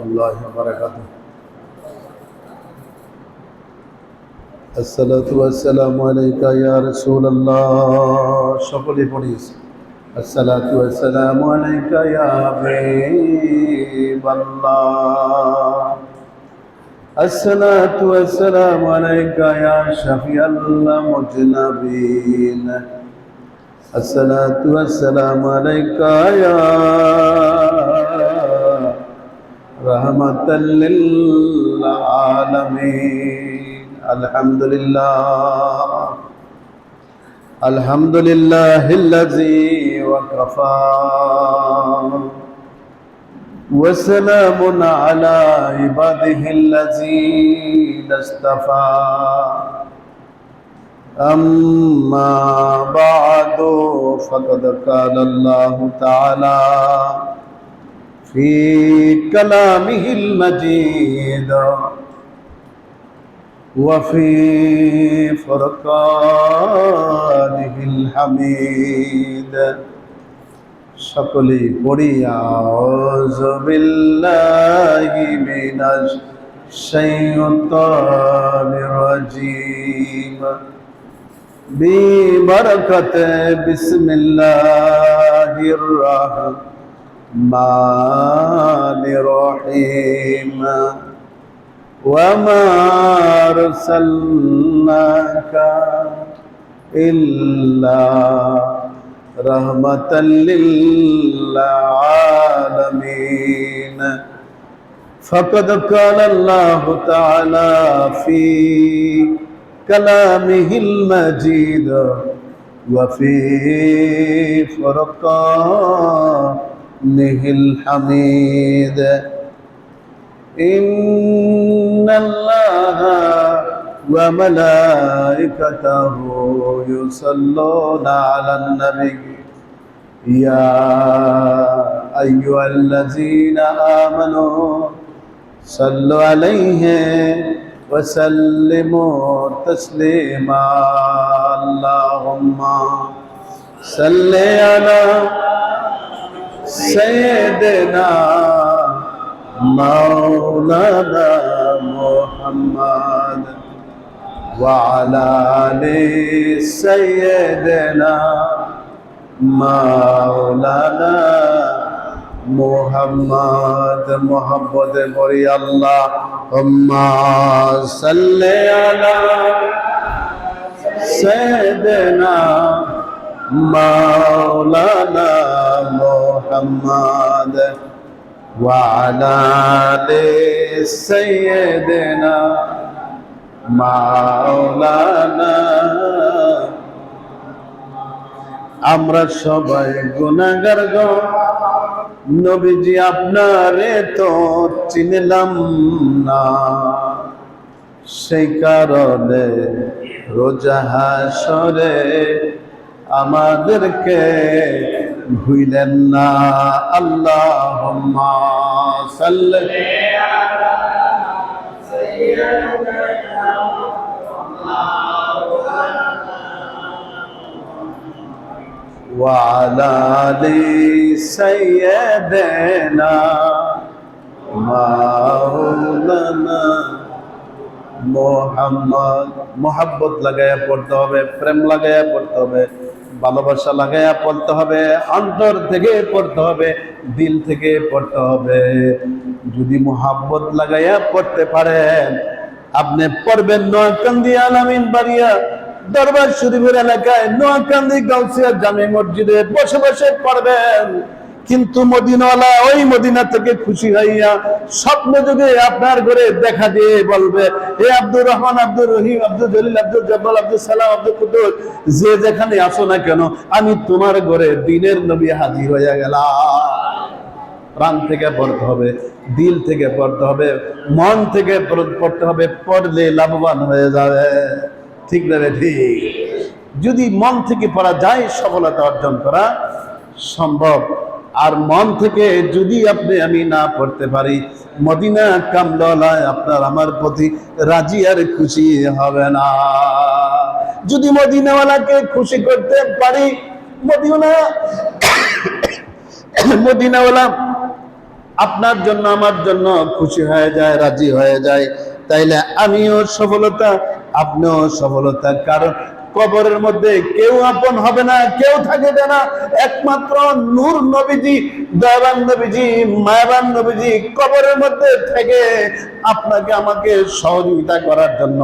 الله وبركاته. الصلاة والسلام عليك يا رسول الله. شكرا بوليس. الصلاة والسلام عليك يا حبيب الله. الصلاة والسلام عليك يا شفيع المذنبين. الصلاة والسلام عليك يا رحمة للعالمين. الحمد لله الحمد لله الذي وكفى وسلام على عباده الذين اصطفى. أما بعد فقد قال الله تعالى في كلامه المجيد وفي فرقانه الحميد. সকলেই পড়ি আউযু বিল্লাহি মিনাশ শাইতানির রাজিম বিবারাকাতে বিসমিল্লাহির রাহমানির রহিম. وما أرسلناك إلا رحمة للعالمين. فقد قال الله تعالى في كلامه المجيد وفي فرقانه الحميد. إن الله وملائكته يصلون على النبي يا أيها الذين آمنوا صلوا عليه وسلموا تسليما. اللهم صل على سيدنا مولانا محمد وعلى آل سيدنا مولانا محمد. محبت بری اللهم صل على سيدنا مولانا محمد وعلى آل سيدنا مولانا. আমরা সবাই গুনাহগার গো নবীজি আপনারে তো চিনলাম না, সেই কারণে রোজা হাসরে আমাদেরকে ভুলেন না। আল্লাহুম্মা সাল্লি আলা সাইয়্যিদিনা ওয়া আলা আলি সাইয়্যিদিনা মাওলানা মুহাম্মদ। মোহাব্বত লাগায়া পড়তে হবে, প্রেম লাগায়া পড়তে হবে, ভালোবাসা লাগায়া পড়তে হবে, অন্তর থেকে পড়তে হবে, দিল থেকে পড়তে হবে। যদি মোহাব্বত লাগায়া পড়তে পারেন, আপনি পড়বেন নোয়াকান্দি আলামিন বাড়িয়া দরবার শরীফের এলাকায় নোয়াকান্দি গাউসিয়া জামে মসজিদে বসে বসে পড়বেন। কিন্তু মদিনাওয়ালা ওই মদিনা থেকে খুশি হইয়া স্বপ্ন যুগে আপনার ঘরে দেখা দিয়ে বলবে, হে আব্দুর রহমান, আব্দুর রহিম, আব্দুল জলিল, আব্দুল জব্বার, আব্দুল সালাম, আব্দুল কুদ্দুস, যে যেখানে আসো না কেন, আমি তোমার ঘরে দিনের নবী হাজির হয়ে গেলাম। প্রাণ থেকে পড়তে হবে, দিল থেকে পড়তে হবে, মন থেকে পড়তে হবে, পড়লে লাভবান হয়ে যাবে। ঠিক না? ঠিক। যদি মন থেকে পড়া যায়, সফলতা অর্জন করা সম্ভব। আর মন থেকে যদি আপনি আমি না পড়তে পারি, মদিনা কামলায় আপনার আমার প্রতি রাজি আর খুশি হবে না। যদি মদিনাওয়ালাকে খুশি করতে পারি, মদিনাওয়ালা আপনার জন্য আমার জন্য খুশি হয়ে যায়, রাজি হয়ে যায়, তাইলে আমিও সফলতা, আপনিও সফলতা। কারণ কবরের মধ্যে কেউ আপন হবে না, কেউ থাকবে না, একমাত্র নূর নবীজি, দয়াবান নবীজি, মায়াবান নবীজি কবরের মধ্যে থেকে আপনাকে আমাকে সহযোগিতা করার জন্য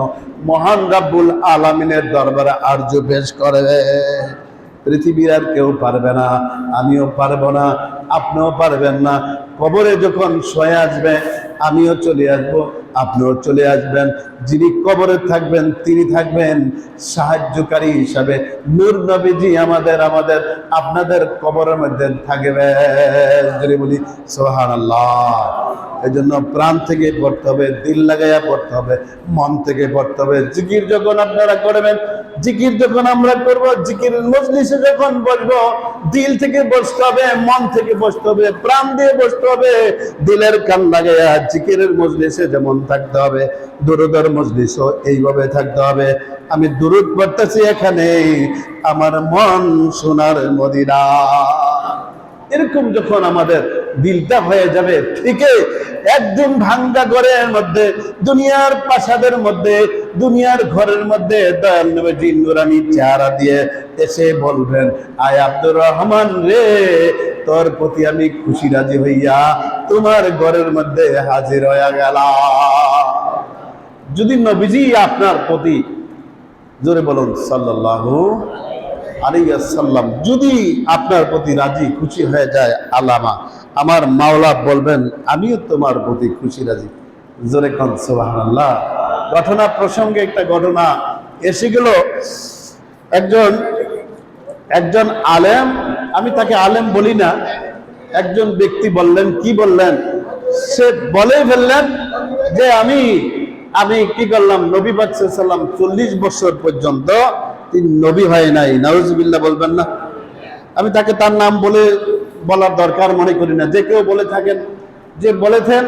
মহান রাব্বুল আলামিনের দরবারে আরজ পেশ করবে। পৃথিবীর আর কেউ পারবে না, আমিও পারবো না, আপনিও পারবেন না। কবরে যখন শুয়ে আসবে, আমিও চলে আসবো, আপনিও চলে আসবেন। যিনি কবরে থাকবেন তিনি থাকবেন সাহায্যকারী হিসাবে। নূর নবীজি আমাদের আপনাদের কবরের মধ্যে থাকবে। যদি বলি সুবহানাল্লাহ। এই জন্য প্রাণ থেকে পড়তে হবে, দিল লাগাইয়া পড়তে হবে, মন থেকে পড়তে হবে। জিকির যখন আপনারা করবেন, জিকির যখন আমরা করব, জিকিরের মজলিসে যখন বসবো, দিল থেকে বসতে হবে, মন থেকে বসতে হবে, প্রাণ দিয়ে বসতে হবে, দিলের কান লাগাইয়া। জিকিরের মজলিসে যেমন থাকতে হবে, দুরুদের মজলিসও এইভাবে থাকতে হবে। আমি দুরুদ পড়তেছি এখানে, আমার মন সোনার মদিনা। এরকম যখন আমাদের দিলটা হয়ে যাবে, ঠিকই একদিন ভাঙ্গা ঘরের মধ্যে, দুনিয়ার প্রাসাদের মধ্যে, দুনিয়ার ঘরের মধ্যে দয়াল নবীজি নুরানি চেহারা দিয়ে এসে বলবেন, আয় আব্দুর রহমান রে, তোর প্রতি আমি খুশি রাজি হইয়া তোমার ঘরের মধ্যে হাজির হইয়া গেলাম। যদি নবীজি আপনার প্রতি, জোরে বলুন সাল্লাল্লাহু আলাইহি ওয়াসাল্লাম, যদি আপনার প্রতি রাজি খুশি হয়ে যায়, আল্লামা আমার মাওলা বলবেন আমিও তোমার প্রতি খুশি রাজি। জোরে কোন সুবহানাল্লাহ। ঘটনা প্রসঙ্গে একটা ঘটনা এসে গেল। একজন আলেম, আমি তাকে আলেম বলি না, একজন ব্যক্তি বললেন, কি বললেন, সে বলে ফেললেন যে আমি কি করলাম, নবী পাক সাল্লাল্লাহু আলাইহি ওয়াসাল্লাম 40 বছর পর্যন্ত তিনি নবী হয় নাই। নাউজুবিল্লাহ বলবেন না? আমি তাকে তার নাম বলার দরকার মনে করি না। যে কেউ বলে থাকেন, যে বলেছেন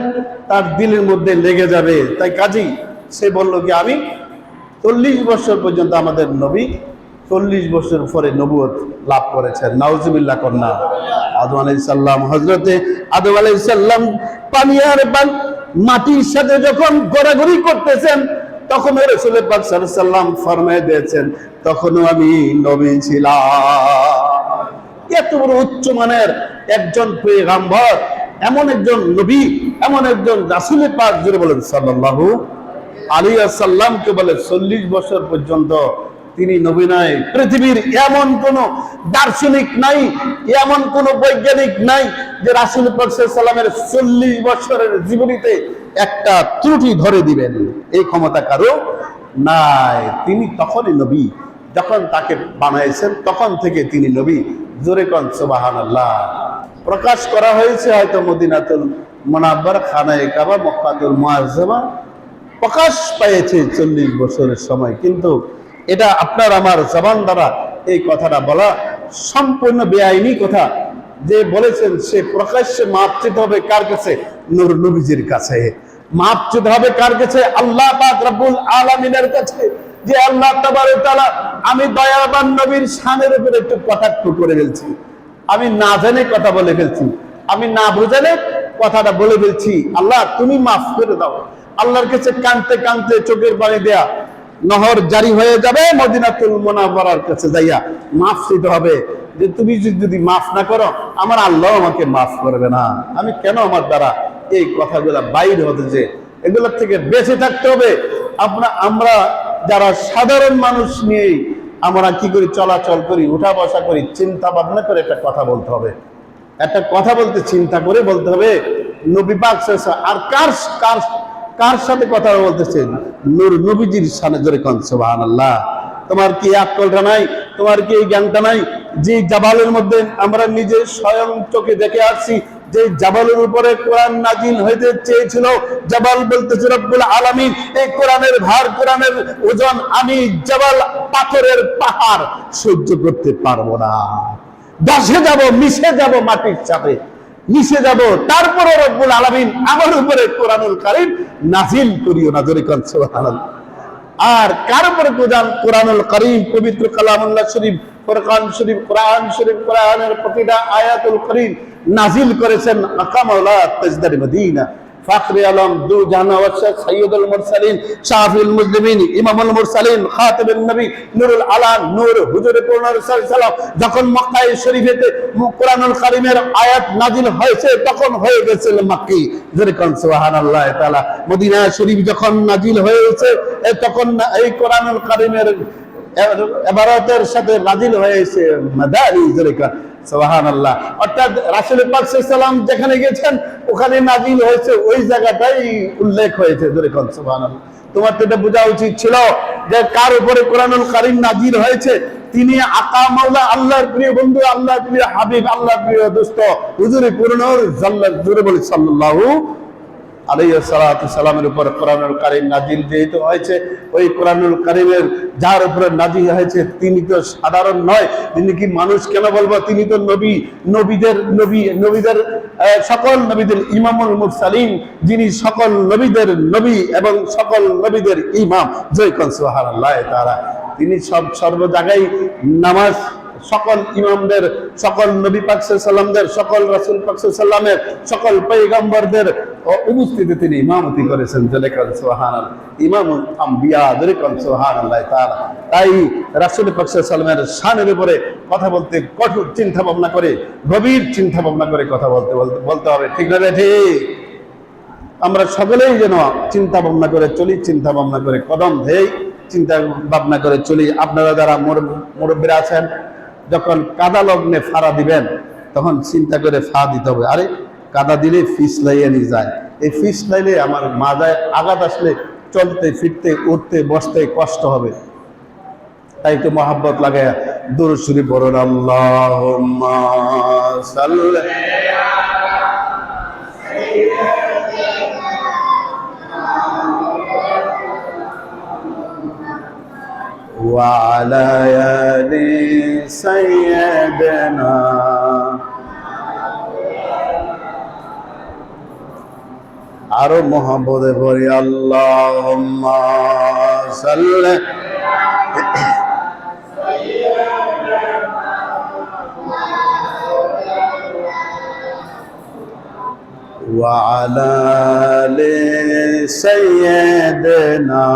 তার দিলের মধ্যে লেগে যাবে, তাই কাজী সে বলল কি আমি 40 বছর পর্যন্ত আমাদের নবী 40 বছর পরে নবুয়ত লাভ করেছেন। নাউজুবিল্লাহ কন্যা আদম আলাইহিস সালাম, হযরতে আদম আলাইহিস সালাম মাটির সাথে যখন ঘোরাঘুরি করতেছেন, তখন রাসূল পাক সাল্লাল্লাহু আলাইহি ওয়াসাল্লাম ফরমায়ে দিয়েছেন, তখনও আমি নবী ছিলাম। এত বড় উচ্চ মানের একজন পয়গম্বর, এমন একজন নবী, এমন একজন রাসূল পাক, জোরে বলেন সাল্লাল্লাহু আলাইহি ওয়াসাল্লামকে বলে 40 বছর পর্যন্ত তিনি নবী নাই। পৃথিবীর এমন কোন দার্শনিক নাই, এমন কোন বৈজ্ঞানিক নাই যে রাসূল পাক সাল্লাল্লাহু আলাইহি ওয়াসাল্লামের 40 বছরের জীবনীতে একটা ত্রুটি ধরে দিবেন। এই ক্ষমতা কারো নাই। তিনি তখনই নবী যখন তাকে বানাইছেন, তখন থেকে তিনি নবী। জোরে কোন সুবহানাল্লাহ। প্রকাশ করা হয়েছে হয়তো মদিনাতুল মুনাওয়ারা, খানায়ে কাবা, মক্কাতুল মুআজ্জামা প্রকাশ পেয়েছে 40 বছরের সময়। কিন্তু এটা আপনার আমার জবান দ্বারা এই কথাটা বলা সম্পূর্ণ বেআইনি কথা। যে বলেছেন সে প্রকাশ্যে মাপ চেতে হবে কার কাছে? নূর নবীজির কাছে। মাপ চেতে হবে কার কাছে? আল্লাহ পাক রব্বুল আলামিনের কাছে। যে আল্লাহ তাবারক ওয়া তাআলা, আমি দয়াবান নবীর শানের উপরে একটু কটাক্ষ করে ফেলছি, আমি না জেনে কথা বলে ফেলছি, আমি না বুঝে কথাটা বলে ফেলছি, আল্লাহ তুমি মাফ করে দাও। আল্লাহর কাছে কাঁদতে কাঁদতে চোখের পানি দেয়া নহর জারি হয়ে যাবে, মদিনাতুল মুনাওয়ারার কাছে যাইয়া মাফ চাইতে হবে যে তুমি যদি মাফ না করো, আমার আল্লাহ আমাকে মাফ করবে না। আমি কেন আমার দ্বারা এই কথাগুলা বাইর হতেছে, এগুলোর থেকে বেঁচে থাকতে হবে। আমরা যারা সাধারণ মানুষ নিয়ে আমরা কি করি, চলাচল করি, উঠা বসা করি, চিন্তা ভাবনা করে একটা কথা বলতে হবে। একটা কথা বলতে চিন্তা করে বলতে হবে। নবী পাক সাল্লাল্লাহু আলাইহি ওয়াসাল্লাম, আর কার সাথে কথা বলতেছেন? নূর নবীজির শানে। জোরে কোন সুবহানাল্লাহ। তোমার কি আকলটা নাই? তোমার কি এই জ্ঞানটা নাই? যে জাবালের মধ্যে আমরা নিজে স্বয়ং চোখে দেখে আসছি, যে জাবালের উপরে কোরআন নাজিল হইতে চেয়েছিল, জাবাল বলতেছে রব্বুল আলামিন, এই কোরআনের ভার, কোরআনের ওজন আমি জাবাল, পাথরের পাহাড় সহ্য করতে পারবো না, ধসে যাব, মিশে যাব, মাটির চাপে মিশে যাব। তারপরে রব্বুল আলামিন আমার উপরে কোরআনুল কারীম নাজিল করিও না। জোরে কোন সুবহানাল্লাহ। আর কার উপরে কোরআনুল কারীম, পবিত্র কালামুল্লাহ শরীফ ফুরকান শরীফ, কোরআন শরীফ, কোরআনের প্রতিটা আয়াতুল কারীম নাজিল করেছেন আকামাউলা তাজদারি মদিনা ফাখরে আলম দু জাহান ওয়াসা সাইয়্যিদুল মুরসালিন শাফিউল মুসলিমিন ইমামুল মুরসালিন খাতিবুন নবী নূরুল আলাম নূর হুজুরে পূর্ণ সাল্লাল্লাহু যখন মক্কা শরীফেতে কোরআনুল কারীমের আয়াত নাজিল হয়েছে তখন হয়ে গেছিল মক্কি, যেরকম সুবহানাল্লাহ তাআলা। মদিনা শরীফ যখন নাজিল হয়েছে তখন এই কোরআনুল কারীমের ইবারতের সাথে নাজিল হয়েছে মাদানী, যেরকম সুবহানাল্লাহ। অর্থাৎ রাসূল পাক সাল্লাল্লাহু আলাইহি ওয়াসাল্লাম যেখানে গেছেন ওখানে নাজিল হয়েছে, ওই জায়গাটাই উল্লেখ হয়েছে, যেরকম সুবহানাল্লাহ। তোমার তো এটা বোঝা উচিত ছিল যে কার উপরে কোরআনুল কারীম নাজিল হয়েছে, তিনি আকা মাওলা, আল্লাহর প্রিয় বন্ধু, আল্লাহর প্রিয় হাবিব, আল্লাহর প্রিয় দোস্ত হুজুরে পূর্ণ সাল্লাল্লাহু আলাইহি সাল্লামের উপর কোরআনুল কারীম নাজিল যেহেতু হয়েছে, ওই কোরআনুল কারীমের যার উপরে নাজিল হয়েছে তিনি তো সাধারণ নয়। তিনি কি মানুষ কেন বলবো, তিনি তো নবী, নবীদের সকল নবীদের ইমামুল মুরসালিন, যিনি সকল নবীদের নবী এবং সকল নবীদের ইমাম, জয় কোন সুবহানাল্লাহ তাআলা। তিনি সর্ব জায়গায় নামাজ সকল ইমামদের, সকল নবী পাক সাল্লাল্লাহু আলাইহি ওয়াসাল্লামদের, সকল রাসূল পাক সাল্লাল্লাহু আলাইহি ওয়াসাল্লামের, সকল পয়গম্বরদের উপস্থিতিতে তিনি ইমামতি করেছেন, যেরকম সুবহানাল্লাহ। ইমামুল আম্বিয়া, যেরকম সুবহানাল্লাহ তাআলা। তাই রাসূল পাক সাল্লাল্লাহু আলাইহি ওয়াসাল্লামের শানের উপরে কথা বলতে কঠোর চিন্তা ভাবনা করে, গভীর চিন্তা ভাবনা করে কথা বলতে হবে, ঠিক না ঠিক? আমরা সকলেই যেন চিন্তা ভাবনা করে চলি, চিন্তা ভাবনা করে কদম দেই, চিন্তা ভাবনা করে চলি। আপনারা যারা মুরব্বীরা আছেন, যখন কাদা লগ্নে ফাড়া দিবেন তখন চিন্তা করে ফা দিতে হবে। আরে কাদা দিলে ফিস লাইয়ে নিয়ে যায়, এই ফিস লাইলে আমার মাজায় আঘাত আসলে চলতে ফিরতে উঠতে বসতে কষ্ট হবে। তাই তো মহাব্বত লাগে দুরূদ শরীফ পড়ুন, আল্লাহুম্মা সাল্লি وعلى آل سيدنا আরো মোহাম্মদে পড়ি, আল্লাহুম্মা সাল্লি وعلى آل سيدنا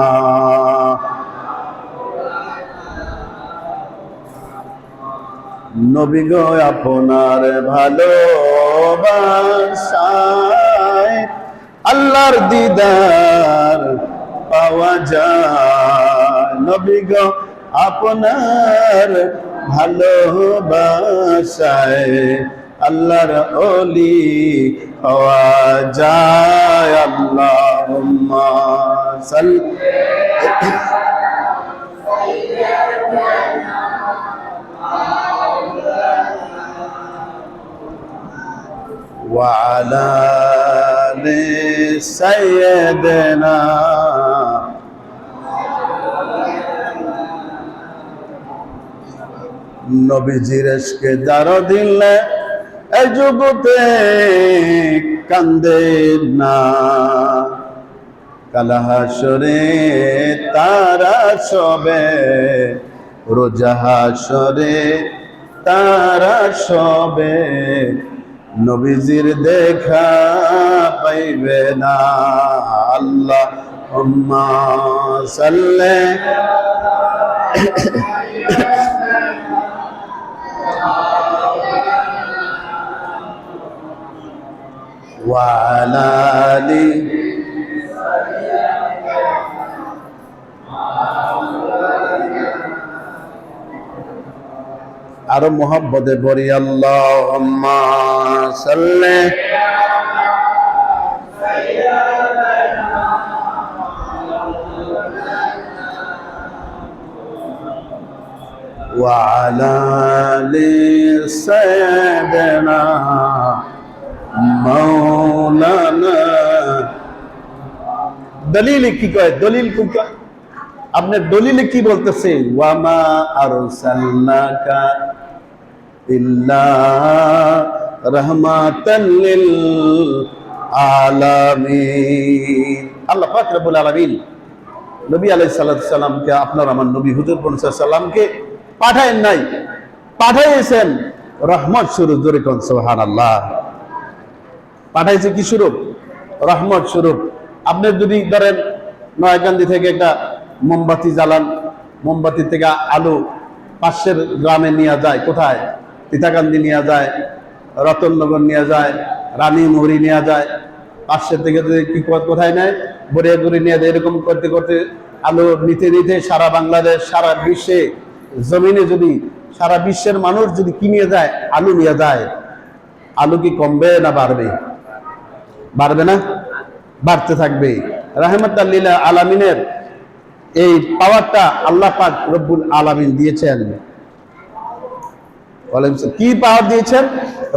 নবী গো আপনার ভালোবাসায় আল্লাহর দিদার পাওয়া যায়। নবী গো আপনার ভালোবাসায় আল্লাহর ওলি পাওয়া যায়। আল্লাহুম্মা সাল্লি وعلى آل سيدنا নবীজির ইশকে যারা দিলে এই জগতে কান্দে না, কাল হাসরে তারা সবে, রোজ হাসরে তারা সবে, নবীজির দেখা পাইবে না। আল্লাহুম্মা সাল্লি ওয়া আলা আলি আরো মোহাব্বতে পড়ি, আল্লাহুম্মা সাল্লি ওয়া আলা আলি সাইয়্যিদিনা মাওলানা। দলিল কি কয়, দলিল কি কয়, আপনার দলিলে কি বলতেছে? ওয়ামা আরসালনাকা ইল্লা রাহমাতাল লিল আলামিন। আল্লাহ পাক রব্বুল আলামিন নবী আলাইহিস সালাতু সালামকে, আপনার আমার নবী হুজুর সাল্লাল্লাহু আলাইহি সাল্লামকে পাঠায়েন নাই, পাঠাইছেন রহমত স্বরূপ। জোরে কোন সুবহানাল্লাহ। পাঠাইছে কি স্বরূপ? রহমত স্বরূপ। আপনি যদি ধরেন নয়াকান্দি থেকে একটা মোমবাতি জ্বালান, মোমবাতি থেকে আলু পাশের গ্রামে নিয়ে যায়, কোথায়? তিতাকান্দি নিয়ে যায়, রতননগর নিয়ে যায়, রানীমুহুরী নিয়ে যায়। পাশের থেকে যদি কি কোথায় নেয়, বরিয়াগুড়ি নিয়ে যায়। এরকম করতে করতে আলু নিতে নিতে সারা বাংলাদেশ, সারা বিশ্বে জমিনে যদি সারা বিশ্বের মানুষ যদি কি নিয়ে যায়, আলু নিয়ে যায়, আলু কি কমবে না বাড়বে? বাড়বে না, বাড়তে থাকবে। রাহমাতাল লিল আলামিনের এই পাওয়ারটা আল্লাহ পাক রব্বুল আলামিন দিয়েছেন। বলেন কি পাওয়ার দিয়েছেন?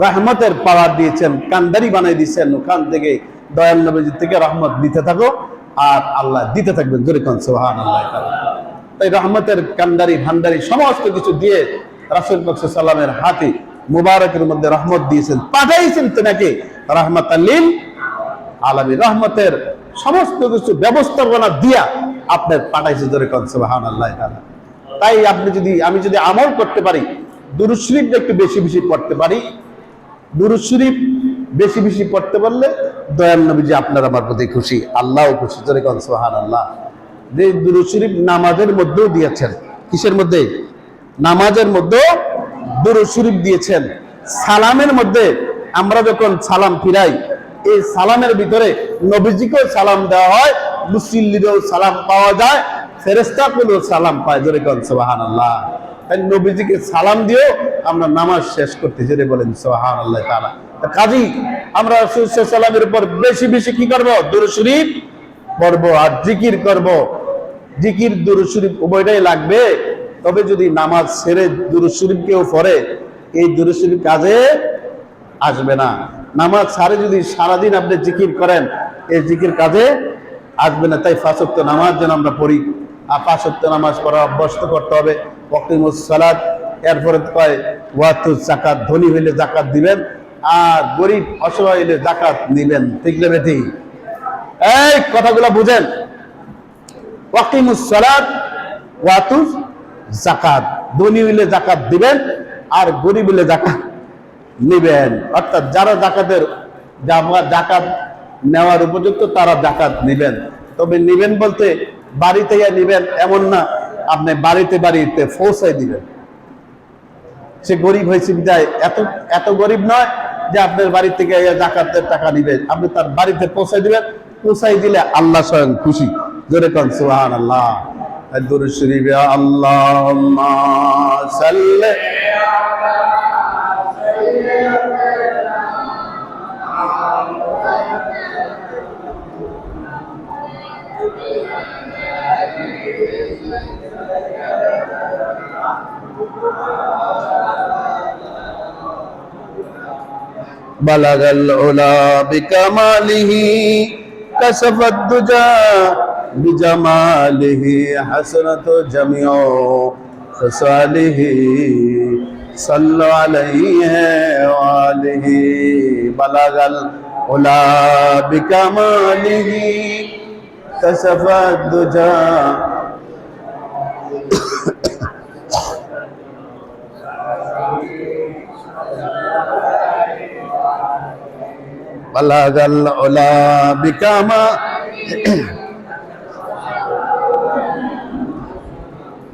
রহমতের পাওয়ার দিয়েছেন। কান্দারি বানাই দিয়েছেন, ওখান থেকে দয়াল নবীজি থেকে রহমত দিতে থাকো আর আল্লাহ দিতে থাকবেন। জোরে কোন সুবহানাল্লাহ। তাই রহমতের কান্দারি ভান্ডারি সমস্ত কিছু দিয়ে রাসূল পাক সাল্লাল্লাহু আলাইহি ওয়াসাল্লামের হাতে মুবারকের মধ্যে রহমত দিয়েছেন, পাঠাইছেন তেনাকে রাহমাতাল লিল আলামিন। রহমতের সমস্ত কিছু ব্যবস্থাপনা দিয়া আপনার পাঠাইছে। জোরে কোন সুবহানাল্লাহ। তাই আমি যদি আমল করতে পারি, দুরূদ শরীফ একটু বেশি বেশি পড়তে পারি, দুরূদ শরীফ বেশি বেশি পড়তে পারলে দয়াল নবীজি আপনার আমার প্রতি খুশি, আল্লাহও খুশি। জোরে কোন সুবহানাল্লাহ। যে দুরূদ শরীফ নামাজের মধ্যেও দিয়েছেন। কিসের মধ্যে? নামাজের মধ্যে দুরূদ শরীফ দিয়েছেন। সালামের মধ্যে আমরা যখন সালাম ফিরাই, এই সালামের ভিতরে নবীজিকেও সালাম দেওয়া হয়, মুসল্লিদেরও সালাম পাওয়া যায়, ফেরেশতাগুলোও সালাম পায়। জোরে কোন সুবহানাল্লাহ। তাই নবীজিকে সালাম দিয়েও আমরা নামাজ শেষ করতে জোরে বলেন সুবহানাল্লাহ তাআলা। কাজী আমরা রাসূল সাল্লাল্লাহু আলাইহি ওয়াসাল্লামের উপর বেশি বেশি কি করব? দুরূদ শরীফ পড়ব আর জিকির করব। জিকির দুরূদ শরীফ উভয়টাই লাগবে। তবে যদি নামাজ ছেড়ে দুরূদ শরীফ কেউ পড়ে, এই দুরূদ শরীফ কাজে আসবে না। নামাজ ছাড়ে যদি সারাদিন আপনি জিকির করেন, এই জিকির কাজে আসবে না। তাই 5 ওয়াক্ত নামাজ যেন আমরা পড়ি, আর 5 ওয়াক্ত নামাজ পড়া অভ্যস্ত করতে হবে। ওয়াকিমুস সালাত, এরপরে কয় ওয়াতুজ যাকাত, ধনী হইলে যাকাত দিবেন আর গরিব অসহায় হইলে যাকাত নিবেন। ঠিক না বেঠিক? এই কথাগুলো বুঝেন। ওয়াকিমুস সালাত ওয়াতুজ যাকাত, ধনী হইলে যাকাত দিবেন আর গরিব হইলে যাকাত নিবেন। অর্থাৎ যারা যাকাত নেওয়ার উপযুক্ত তারা যাকাত নিবেন। তবে নিবেন বলতে বাড়িতে নিবেন এমন না, আপনি বাড়িতে বাড়িতে পৌঁছাই দিবেন। সে গরিব হয়েছে বিদায় এত গরিব নয় যে আপনার বাড়ি থেকে যাকাতের টাকা নিবেন, আপনি তার বাড়িতে পৌঁছাই দিবেন। পৌঁছাই দিলে আল্লাহ স্বয়ং খুশি। জোরে কোন সুবহানাল্লাহ। দুরূদ শরীফ আল্লাহুম্মা সাল্লি বালাগাল উলা বিকামালিহি কাশাফাদ দুজা বিজামালিহি হাসনাতু জামিউ খাসালিহি সাল্লু আলাইহি ওয়া আলিহি। বালাগাল উলা বিকামালিহি কাশাফাদ দুজা বালাগাল উলা বিকামা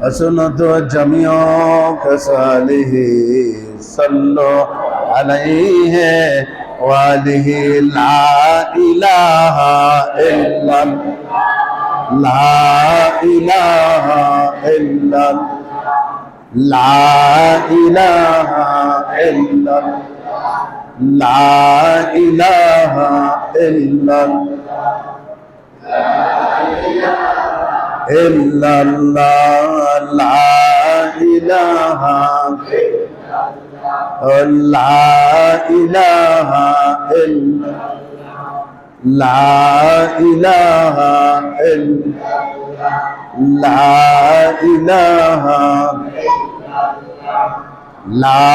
হাসনাতু জামিউ খাসালিহি সাল্লু আলাইহি ওয়া আলিহি। লা ইলাহা ইল্লাল্লাহ, লা ইলাহা ইল্লাল্লাহ, লা ইলাহা ইল্লাল্লাহ, লা ইলাহা ইল্লাল্লাহ, লা ইলাহা লা ইলাহা লা ইলাহা লা ইলাহা লা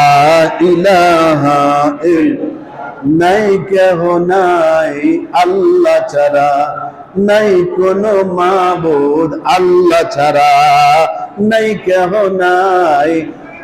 ইলাহা নাই কেহ নাই আল্লাহ ছাড়া, নাই কোনো মাবুদ আল্লাহ ছাড়া, নাই কেহ নাই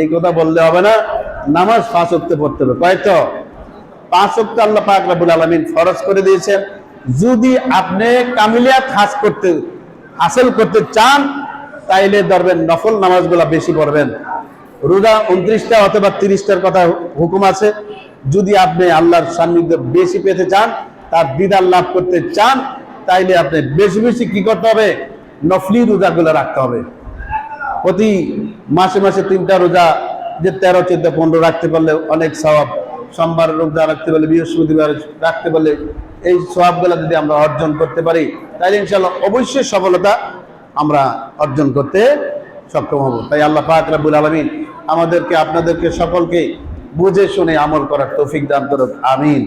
এই কথা বললে হবে না, নামাজ 5 ওয়াক্ত পড়তে হবে। কয়তো 5 ওয়াক্ত আল্লাহ পাক রব্বুল আলামিন ফরজ করে দিয়েছেন। যদি আপনি কামিলিয়াত হাসিল করতে চান তাইলে ধরবেন নফল নামাজগুলো বেশি পড়বেন। রোজা 29টা অথবা 30টার কথা হুকুম আছে। যদি আপনি আল্লাহর সান্নিধ্য বেশি পেতে চান, তার দিদার লাভ করতে চান, তাইলে আপনি বেশি বেশি কি করতে হবে, নফলি রোজাগুলো রাখতে হবে। প্রতি মাসে মাসে 3টা রোজা, যে 13, 14, 15 রাখতে পারলে অনেক সওয়াব। সোমবার রোজা রাখতে পারলে, বৃহস্পতিবার রাখতে পারলে, এই সওয়াবগুলো যদি আমরা অর্জন করতে পারি তাহলে ইনশাআল্লাহ অবশ্যই সফলতা আমরা অর্জন করতে সক্ষম হব। তাই আল্লাহ পাক রব্বুল আলামিন আমাদেরকে, আপনাদেরকে সকলকে বুঝে শুনে আমল করার তৌফিক দান করুন, আমিন।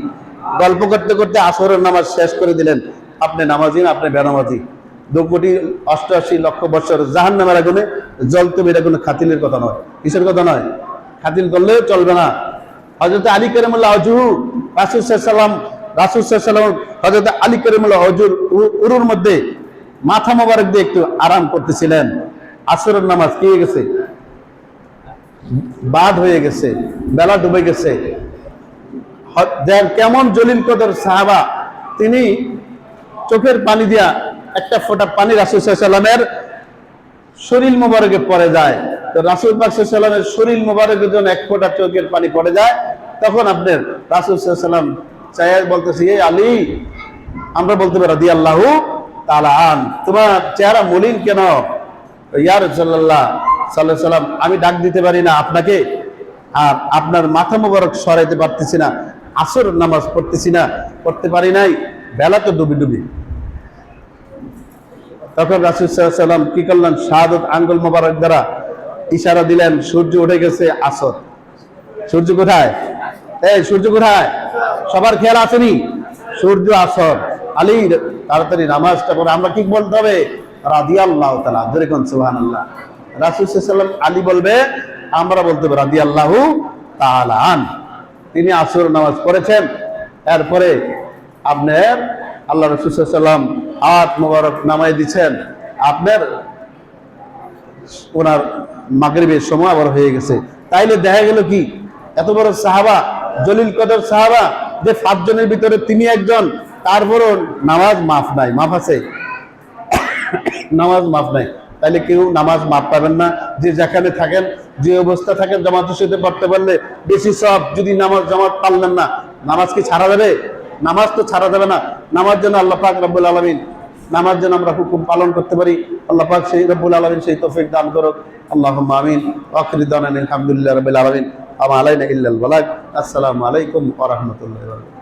গল্প করতে করতে আসরের নামাজ শেষ করে দিলেন। আপনি নামাজি না, আপনি বেনামাজি। 2,88,00,000 বছর জাহান্নামের আগুনে জ্বলতে হবে, এটা কোনো খাতিলের কথা নয়। কিসের কথা নয়? খাতিল করলে চলবে না। হযরত আলী কারামাল্লাহু ওয়াজহু, রাসূল সাল্লাল্লাহু হযরত আলী কারামাল্লাহু ওয়াজহুর উরুর মধ্যে মাথা মোবারক দিয়ে একটু আরাম করতেছিলেন। আসরের নামাজ কি হয়ে গেছে? বাদ হয়ে গেছে, বেলা ডুবে গেছে। কেমন জলিল কদর সাহাবা, তিনি চোখের পানি দিয়া একটা ফোঁটা পানি রাসূল সাল্লাল্লাহু আলাইহি ওয়াসাল্লামের শরীর মোবারকে পড়ে যায়। তো রাসূল পাক সাল্লাল্লাহু আলাইহি ওয়াসাল্লামের শরীর মোবারকের জন্য এক ফোঁটা চোখের পানি পড়ে যায়। তখন আপনার রাসূল সাল্লাল্লাহু আলাইহি ওয়াসাল্লাম চাইয়া বলতেছে, এই আলী, আমরা বলতে পারি রাদিয়াল্লাহু তাআলা আন, তোমার চেহারা মলিন কেন? ইয়া রাসূলুল্লাহ সাল্লাল্লাহু আলাইহি ওয়াসাল্লাম, আমি ডাক দিতে পারি না আপনাকে, আর আপনার মাথা মোবারক সরাইতে পারতেছি না, আসর নামাজ পড়তে পারি নাই, বেলা তো ডুবি। তখন রাসূল সাল্লাল্লাহু আলাইহি ওয়াসাল্লাম কি করলেন? শাহাদাত আঙ্গুল মোবারক দ্বারা ইশারা দিলেন, সূর্য উঠে গেছে, আসর। সূর্য কোথায়? এই সূর্য কোথায়? সবার খেয়াল আসেনি? সূর্য আসর। আলী, তাড়াতাড়ি নামাজটা পড়ে। আমরা কি বলতে হবে? রাদিয়াল্লাহু তাআলা, জোরে কোন সুবহানাল্লাহ। রাসূল সাল্লাল্লাহু আলাইহি ওয়াসাল্লাম, আলী বলবে, আমরা বলতে হবে রাদিয়াল্লাহু তাআলা আন। তিনি আসর নামাজ পড়েছেন। এরপরে আপনার আল্লাহ রাসূল সাল্লাল্লাহু আলাইহি ওয়াসাল্লাম হাত মোবারক নামায় দিচ্ছেন। আপনার ওনার মাগরিবের সময় আবার হয়ে গেছে। তাইলে দেখা গেল কি, এত বড় সাহাবা, জলিল কদর সাহাবা, যে 5 জনের ভিতরে তিনি একজন, তারপরও নামাজ মাফ নাই। মাফ আছে? নামাজ মাফ নাই। তাইলে কেউ নামাজ মাফ পাবেন না। যে যেখানে থাকেন, যে অবস্থা থাকেন, জামাতের সাথে পড়তে পারলে বেশি সব। যদি নামাজ জামাত পারলেন না, নামাজ কি ছাড়া যাবে? নামাজ তো ছাড়া যাবে না। নামাজ যেন আল্লাহ পাক রব্বুল আলামিন, নামাজ যেন আমরা হুকুম পালন করতে পারি, আল্লাহ পাক সেই রব্বুল আলামিন সেই তৌফিক দান করুক। আল্লাহুম্মা আমিন। আখিরু দাওয়ানা আলহামদুলিল্লাহি রাব্বিল আলামিন। আমা আলাইনা ইল্লাল বালাগ। আসসালামু আলাইকুম ওয়া রাহমাতুল্লাহি ওয়া বারাকাতুহু।